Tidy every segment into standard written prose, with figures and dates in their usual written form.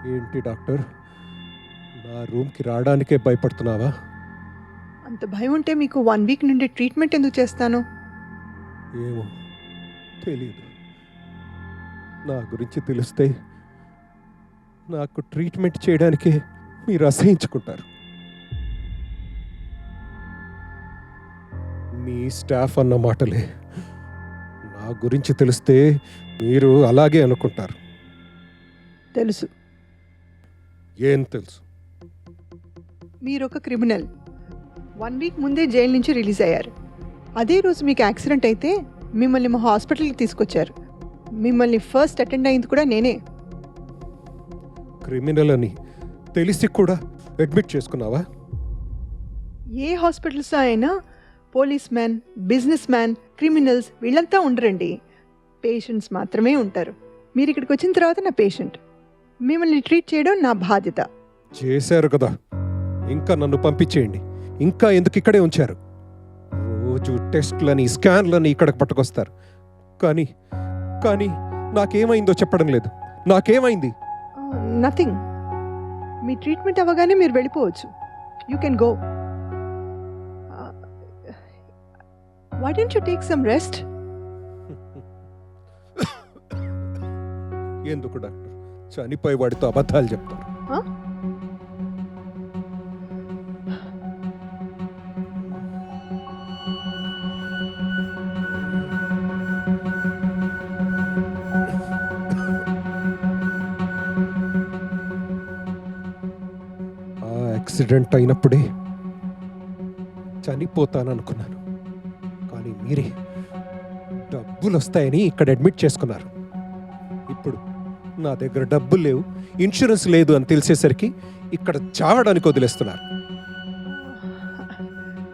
ఏంటి డాక్టర్, నా రూమ్కి రావడానికే భయపడుతున్నావా? అంత భయం ఉంటే మీకు 1 వీక్ నుండి ట్రీట్మెంట్ ఎందుకు చేస్తాను? ఏమో తెలీదు. నా గురించి తెలిస్తే నాకు ట్రీట్మెంట్ చేయడానికే మీరు అసహించుకుంటారు. మీ స్టాఫ్ అన్న మాటలే నా గురించి తెలిస్తే మీరు అలాగే అనుకుంటారు. తెలుసు, ఏం తెలుసు? మీరు ఒక క్రిమినల్. 1 వీక్ ముందే జైలు నుంచి రిలీజ్ అయ్యారు. అదే రోజు మీకు యాక్సిడెంట్ అయితే మిమ్మల్ని మా హాస్పిటల్కి తీసుకొచ్చారు. మిమ్మల్ని ఫస్ట్ అటెండ్ అయింది కూడా నేనే. క్రిమినల్ అని తెలిసి కూడా అడ్మిట్ చేసుకున్నావా? ఏ హాస్పిటల్స్లో అయినా police man, business man, criminals వీళ్ళంతా ఉండరండి. పేషెంట్స్ మాత్రమే ఉంటారు. మీరు ఇక్కడికి వచ్చిన తర్వాత నా పేషెంట్. మిమ్మల్ని ట్రీట్ చేయడం నా బాధ్యత. చేశారు కదా, ఇంకా నన్ను పంపించేయండి. ఇంకా ఎందుకు ఇక్కడే ఉంచారు? రోజు టెస్ట్లని స్కాన్లని ఇక్కడికి పట్టుకొస్తారు. కానీ కానీ నాకేమైందో చెప్పడం లేదు. నాకేమైంది? నథింగ్. మీ ట్రీట్మెంట్ అవ్వగానే మీరు వెళ్ళిపోవచ్చు. You can go. Why don't you take some rest? ఎందుకు డాక్టర్ చనిపోయి వాడితో అబద్ధాలు చెప్తారు? యాక్సిడెంట్ అయినప్పుడే చనిపోతాననుకున్నాను. కానీ మీరే డబ్బులు వస్తాయని ఇక్కడ అడ్మిట్ చేసుకున్నారు. ఇప్పుడు నా దగ్గర డబ్బులు లేవు, ఇన్సూరెన్స్ లేదు అని తెలిసేసరికి ఇక్కడ చావడానికి వదిలేస్తున్నారు.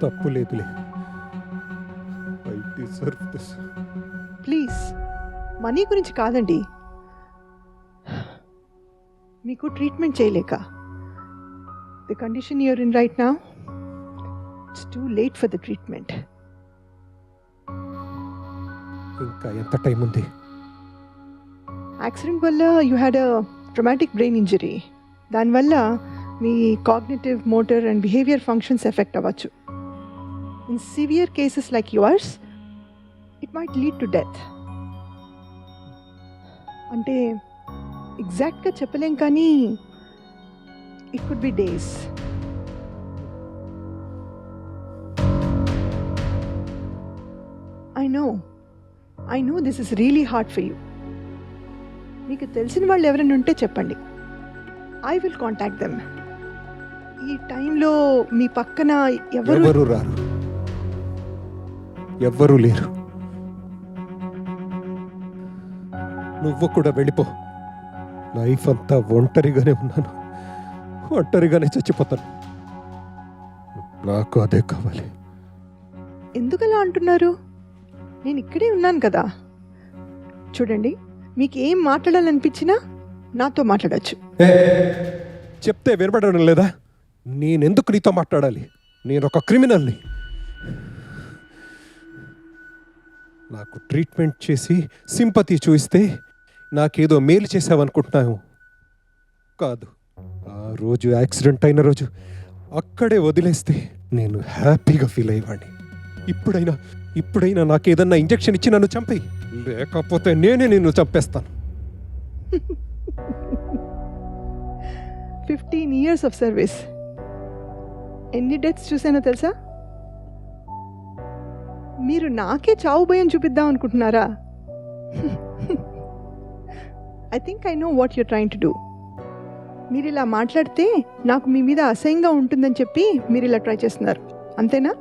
తప్పు లేదులే. I deserve this. Please, money గురించి కాదండి. మీకు ట్రీట్మెంట్ చేయలేక. The condition you're in right now, it's too late for the treatment. ఇంకా ఎంత టైం ఉంది? యాక్సిడెంట్ వల్ల you had a traumatic brain injury. దానివల్ల మీ cognitive, motor and behaviour functions effect అవ్వచ్చు. In severe cases like yours it might lead to death. అంటే ఎగ్జాక్ట్గా చెప్పలేం, కానీ it could be days. I know this is really hard for you. మీకు తెలిసిన వాళ్ళు ఎవరైనా ఉంటే చెప్పండి. I will contact them. ఈ టైంలో మీ పక్కన ఎవరు రారు, ఎవ్వరూ లేరు. నువ్వు కూడా వెళ్ళిపో. లైఫ్ అంతా ఒంటరిగానే ఉన్నాను, ఒంటరిగానే చచ్చిపోతాను. నాకు అదే కావాలి. ఎందుకలా అంటున్నారు? నేను ఇక్కడే ఉన్నాను కదా. చూడండి, మీకు ఏం మాట్లాడాలనిపించినా నాతో మాట్లాడచ్చు. చెప్తే వినపడడం లేదా? నేనెందుకు నీతో మాట్లాడాలి? నేను ఒక క్రిమినల్ని. నాకు ట్రీట్మెంట్ చేసి సింపతి చూపిస్తే నాకేదో మేలు చేసావనుకుంటున్నాను. కాదు, ఆ రోజు యాక్సిడెంట్ అయిన రోజు అక్కడే వదిలేస్తే నేను హ్యాపీగా ఫీల్ అయ్యేవాడిని. ఇప్పుడైనా నాకేదన్నా ఇంజెక్షన్ ఇచ్చి నన్ను చంపేయి, లేకపోతే నేనే నిన్ను చంపేస్తాను. 15 years of service. ఎన్ని డెత్స్ చూసానో తెలుసా? మీరు నాకే చావు భయం చూపిద్దాం అనుకుంటున్నారా? I think I know what you're trying to do. మీరు ఇలా మాట్లాడితే నాకు మీ మీద అసహ్యంగా ఉంటుందని చెప్పి మీరు ఇలా ట్రై చేస్తున్నారు, అంతేనా?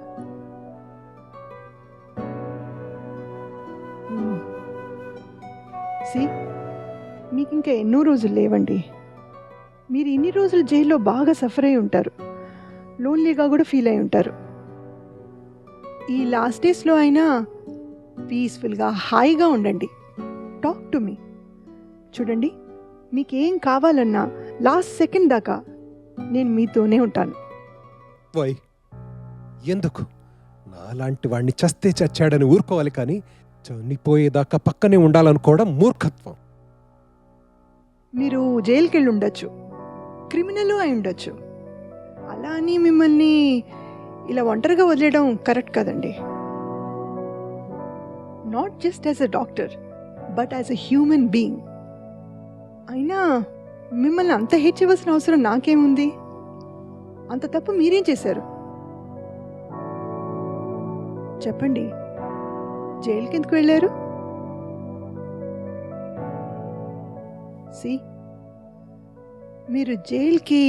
మీకు ఇంకా ఎన్నో రోజులు లేవండి. మీరు ఇన్ని రోజులు జైల్లో బాగా సఫర్ అయి ఉంటారు, లోన్లీగా కూడా ఫీల్ అయి ఉంటారు. ఈ లాస్ట్ డేస్లో అయినా పీస్ఫుల్గా, హాయిగా ఉండండి. Talk to me. చూడండి, మీకేం కావాలన్నా లాస్ట్ సెకండ్ దాకా నేను మీతోనే ఉంటాను. వై? ఎందుకు? నాలాంటి వాడిని చస్తే చచ్చాడని ఊరుకోవాలి, కానీ చనిపోయేదాకా పక్కనే ఉండాలనుకోవడం మూర్ఖత్వం. మీరు జైలుకి వెళ్ళి ఉండొచ్చు, క్రిమినల్ అయి ఉండొచ్చు. అలా అని మిమ్మల్ని ఇలా ఒంటరిగా వదిలేయడం కరెక్ట్ కదండి. Not just as a doctor but as a human being. అయినా మిమ్మల్ని అంత హేట్ చేయవలసిన అవసరం నాకేముంది? అంత తప్పు మీరేం చేశారు చెప్పండి? జైలుకి ఎందుకు వెళ్ళారు? మీరు జైలుకి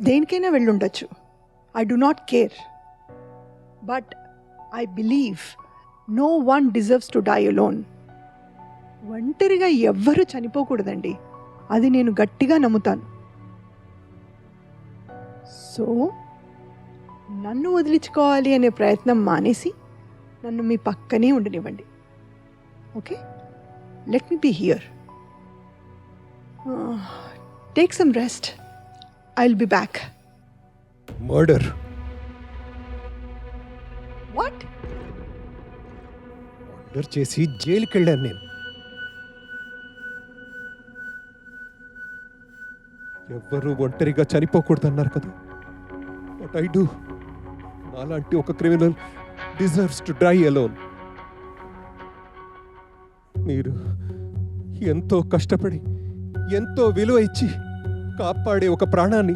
దేనికైనా వెళ్ళుండొచ్చు. I do not care. But I believe no one deserves to die alone. ఒంటరిగా ఎవ్వరూ చనిపోకూడదండి. అది నేను గట్టిగా నమ్ముతాను. సో నన్ను వదిలించుకోవాలి అనే ప్రయత్నం మానేసి నన్ను మీ పక్కనే ఉండనివ్వండి. Okay, let me be here. Take some rest. I will be back. Murder. What? Murder చేసి జైలుకి వెళ్ళాను నేను. ఎవ్వరూ ఒంటరిగా చనిపోకూడదన్నారు కదా. What I do? నాలాంటి ఒక criminal deserves to die alone. మీరు ఎంతో కష్టపడి ఎంతో విలువ ఇచ్చి కాపాడే ఒక ప్రాణాన్ని,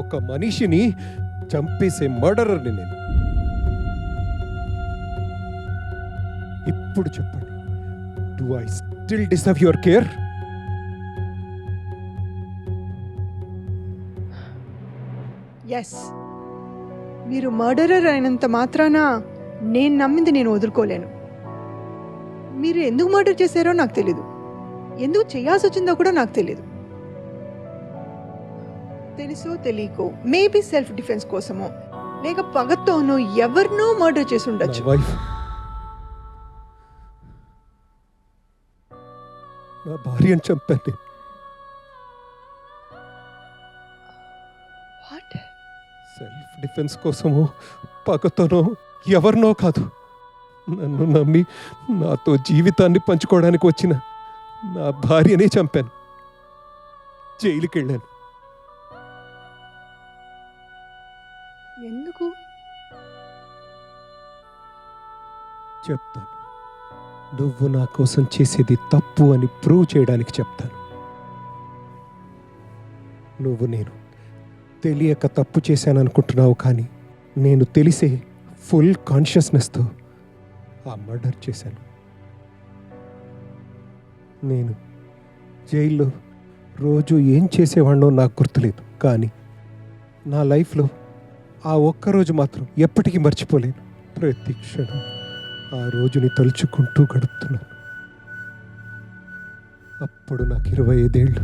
ఒక మనిషిని చంపేసే మర్డరర్ని నేను. ఇప్పుడు చెప్పండి, do I still deserve your care? Yes, మీరు మర్డరర్ అయినంత మాత్రాన నేను నమ్మింది నేను వదులుకోలేను. మీరు ఎందుకు మర్డర్ చేశారో నాకు తెలీదు, ఎందుకు చేయాల్సి వచ్చిందో కూడా నాకు తెలీదు. తెలుసో తెలియకో, మేబీ సెల్ఫ్ డిఫెన్స్ కోసమో లేక పగతోనో ఎవరినో మర్డర్ చేసి ఉండొచ్చు. నా భార్యను చంపాను. వాట్? సెల్ఫ్ డిఫెన్స్ కోసమో పగతోనో ఎవరినో కాదు, నన్ను నమ్మి నాతో జీవితాన్ని పంచుకోవడానికి వచ్చిన నా భార్యనే చంపాను. జైలుకి వెళ్ళాను. ఎందుకు? చెప్తాను. నువ్వు నా కోసం చేసేది తప్పు అని ప్రూవ్ చేయడానికి చెప్తాను. నువ్వు నేను తెలియక తప్పు చేశాను అనుకుంటున్నావు, కానీ నేను తెలిసే ఫుల్ కాన్షియస్నెస్తో ఆ మర్డర్ చేశాను. నేను జైల్లో రోజు ఏం చేసేవాడినో నాకు గుర్తులేదు, కానీ నా లైఫ్లో ఆ ఒక్కరోజు మాత్రం ఎప్పటికీ మర్చిపోలేను. ప్రతి క్షణం ఆ రోజుని తలుచుకుంటూ గడుపుతున్నాను. అప్పుడు నాకు 25 ఏళ్ళు.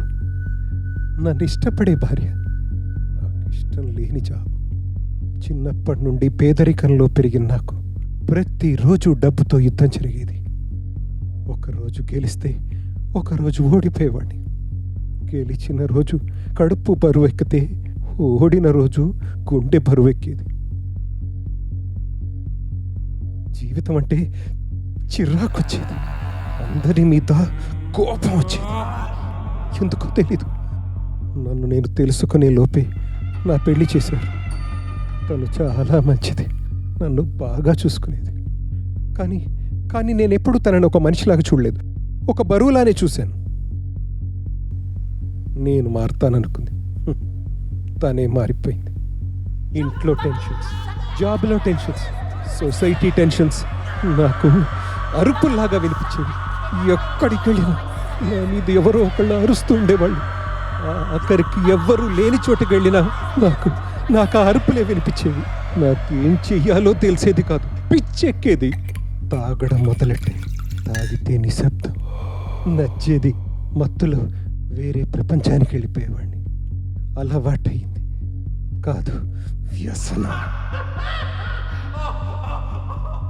నన్ను ఇష్టపడే భార్య, నాకు ఇష్టం లేని జాబ్. చిన్నప్పటి నుండి పేదరికంలో పెరిగిన నాకు ప్రతిరోజు డబ్బుతో యుద్ధం జరిగేది. ఒకరోజు గెలిస్తే ఒకరోజు ఓడిపోయేవాడిని. గెలిచిన రోజు కడుపు బరువెక్కితే ఓడిన రోజు గుండె బరువెక్కేది. జీవితం అంటే చిరాకొచ్చేది, అందరి మీద కోపం వచ్చేది. ఎందుకో తెలీదు. నన్ను నేను తెలుసుకునే లోపే నా పెళ్లి చేశారు. తను చాలా మంచిది, నన్ను బాగా చూసుకునేది. కానీ నేను ఎప్పుడు తనని ఒక మనిషిలాగా చూడలేదు, ఒక బరువులానే చూశాను. నేను మారుతాననుకుంది, తనే మారిపోయింది. ఇంట్లో టెన్షన్స్, జాబ్లో టెన్షన్స్, సొసైటీ టెన్షన్స్ నాకు అరుపుల్లాగా వినిపించేవి. ఎక్కడికి వెళ్ళినా నా మీద ఎవరో ఒకళ్ళు అరుస్తూ ఉండేవాళ్ళు. అక్కడికి ఎవ్వరూ లేని చోటుకి వెళ్ళినా నాకు ఆ అరుపులే వినిపించేవి. నాకేం చెయ్యాలో తెలిసేది కాదు, పిచ్చెక్కేది. తాగడం మొదలెట్టేది. తాగితే నిశ్శబ్దం, నచ్చేది. మత్తులో వేరే ప్రపంచానికి వెళ్ళిపోయేవాడిని. అలవాటయింది కాదు, వ్యసనం.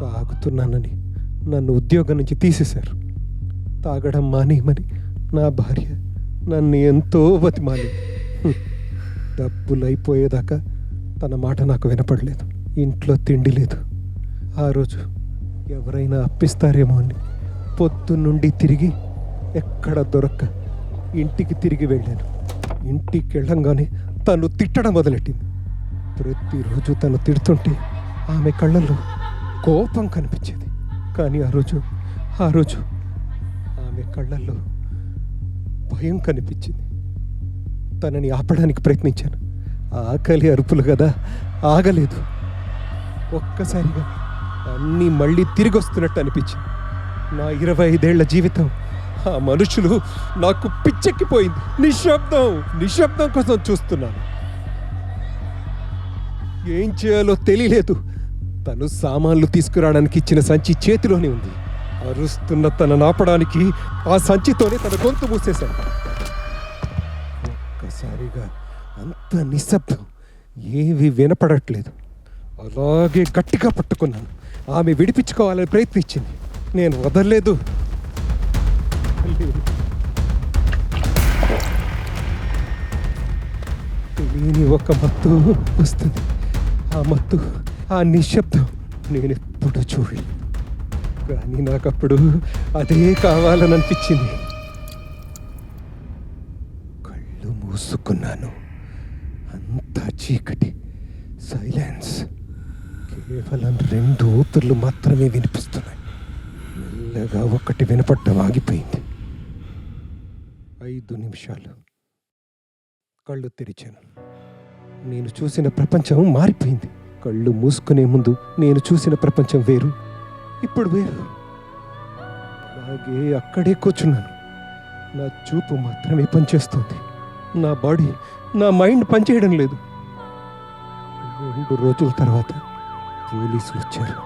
తాగుతున్నానని నన్ను ఉద్యోగం నుంచి తీసేశారు. తాగడం మానేయమని నా భార్య నన్ను ఎంతో బతిమాలింది. డబ్బులు అయిపోయేదాకా తన మాట నాకు వినపడలేదు. ఇంట్లో తిండి లేదు. ఆ రోజు ఎవరైనా అప్పిస్తారేమో అని పొద్దున్నుండి తిరిగి ఎక్కడ దొరక్క ఇంటికి తిరిగి వెళ్ళాను. ఇంటికి వెళ్ళంగానే తను తిట్టడం మొదలెట్టింది. ప్రతిరోజు తను తిడుతుంటే ఆమె కళ్ళల్లో కోపం కనిపించేది. కానీ ఆ రోజు ఆమె కళ్ళల్లో భయం కనిపించింది. తనని ఆపడానికి ప్రయత్నించాను. ఆకలి అరుపులు కదా, ఆగలేదు. ఒక్కసారిగా అన్నీ మళ్ళీ తిరిగి వస్తున్నట్టు అనిపించింది. నా 25 ఏళ్ల జీవితం ఆ మనుషులు నాకు పిచ్చెక్కిపోయింది. నిశ్శబ్దం కోసం చూస్తున్నాను. ఏం చేయాలో తెలియలేదు. తను సామాన్లు తీసుకురావడానికి ఇచ్చిన సంచి చేతిలోనే ఉంది. అరుస్తున్న తనను ఆపడానికి ఆ సంచితోనే తన గొంతు మూసేశాను. ఒక్కసారిగా అంత నిశ్శబ్దం, ఏవి వినపడట్లేదు. అలాగే గట్టిగా పట్టుకున్నాను. ఆమె విడిపించుకోవాలని ప్రయత్నించింది. నేను వదలలేదు. తెలియని ఒక మత్తు వస్తుంది. ఆ మత్తు, ఆ నిశ్శబ్దం నేనెప్పుడు చూడలేదు. కానీ నాకప్పుడు అదే కావాలని అనిపించింది. కళ్ళు మూసుకున్నాను. అంతా చీకటి, సైలెన్స్. కేవలం 2 ఊపిర్లు మాత్రమే వినిపిస్తున్నాయి. మెల్లగా ఒకటి వినపడటం ఆగిపోయింది. 5 నిమిషాలు. కళ్ళు తెరిచాను. నేను చూసిన ప్రపంచం మారిపోయింది. కళ్ళు మూసుకునే ముందు నేను చూసిన ప్రపంచం వేరు, ఇప్పుడు వేరు. అలాగే అక్కడే కూర్చున్నాను. నా చూపు మాత్రమే పనిచేస్తుంది. నా బాడీ, నా మైండ్ పనిచేయడం లేదు. 2 రోజుల తర్వాత పోలీసులు వచ్చారు.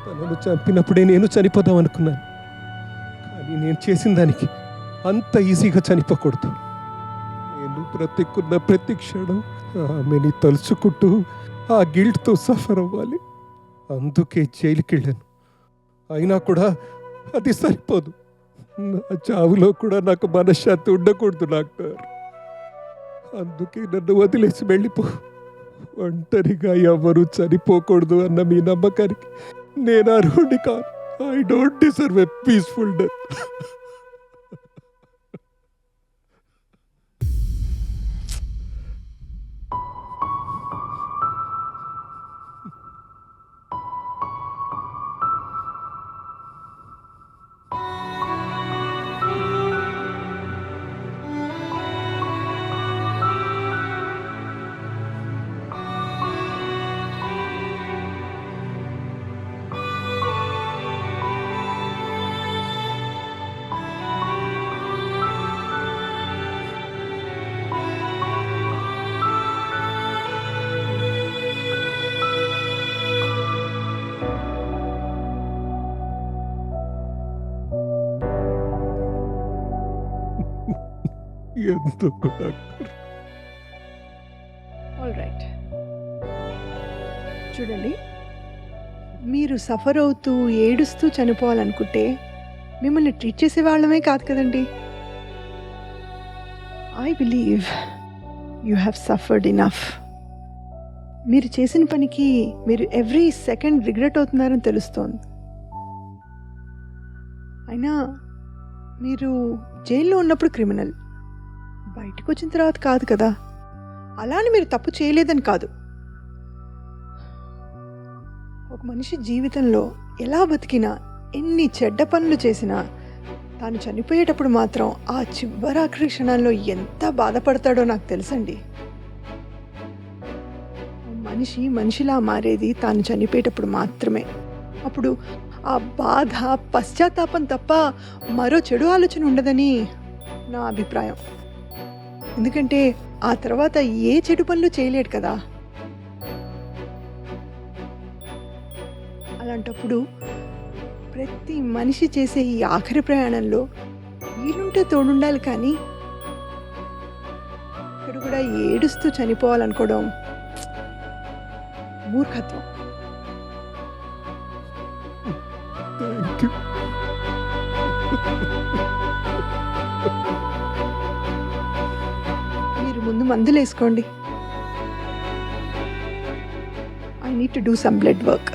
తనను చంపినప్పుడే నేను చనిపోదాం అనుకున్నాను. కానీ నేను చేసిన దానికి అంత ఈజీగా చనిపోకూడదు. నేను బ్రతికున్న ప్రతి క్షణం ఆమెని తలుచుకుంటూ ఆ గిల్ట్తో సఫర్ అవ్వాలి. అందుకే జైలుకి వెళ్ళాను. అయినా కూడా అది సరిపోదు. నా చావులో కూడా నాకు మనశ్శాంతి ఉండకూడదు డాక్టర్. అందుకే నన్ను వదిలేసి వెళ్ళిపో. ఒంటరిగా ఎవరు చనిపోకూడదు అన్న మీ నమ్మకానికి నేను అర్హుడిని కాను. I don't deserve a peaceful death. ఎందుకు డాక్టర్? ఆల్ రైట్, చూడండి, మీరు సఫర్ అవుతూ ఏడుస్తూ చనిపోవాలనుకుంటే మిమ్మల్ని ట్రీట్ చేసే వాళ్ళమే కాదు కదండి. I believe you have suffered enough. మీరు చేసిన పనికి మీరు ఎవ్రీ సెకండ్ రిగ్రెట్ అవుతున్నారని తెలుస్తోంది. అయినా మీరు జైల్లో ఉన్నప్పుడు క్రిమినల్, బయటకు వచ్చిన తర్వాత కాదు కదా. అలా అని మీరు తప్పు చేయలేదని కాదు. ఒక మనిషి జీవితంలో ఎలా బతికినా, ఎన్ని చెడ్డ పనులు చేసినా, తాను చనిపోయేటప్పుడు మాత్రం ఆ చివరాఖరి క్షణాల్లో ఎంత బాధపడతాడో నాకు తెలుసండి. మనిషి మనిషిలా మారేది తాను చనిపోయేటప్పుడు మాత్రమే. అప్పుడు ఆ బాధ, పశ్చాత్తాపం తప్ప మరో చెడు ఆలోచన ఉండదని నా అభిప్రాయం. ఎందుకంటే ఆ తర్వాత ఏ చెడు పనులు చేయలేడు కదా. అలాంటప్పుడు ప్రతి మనిషి చేసే ఈ ఆఖరి ప్రయాణంలో వీలుంటే తోడుండాలి, కానీ ఇక్కడ కూడా ఏడుస్తూ చనిపోవాలనుకోవడం మూర్ఖత్వం. మీరు ముందు మందులు వేసుకోండి. I need to do some blood work.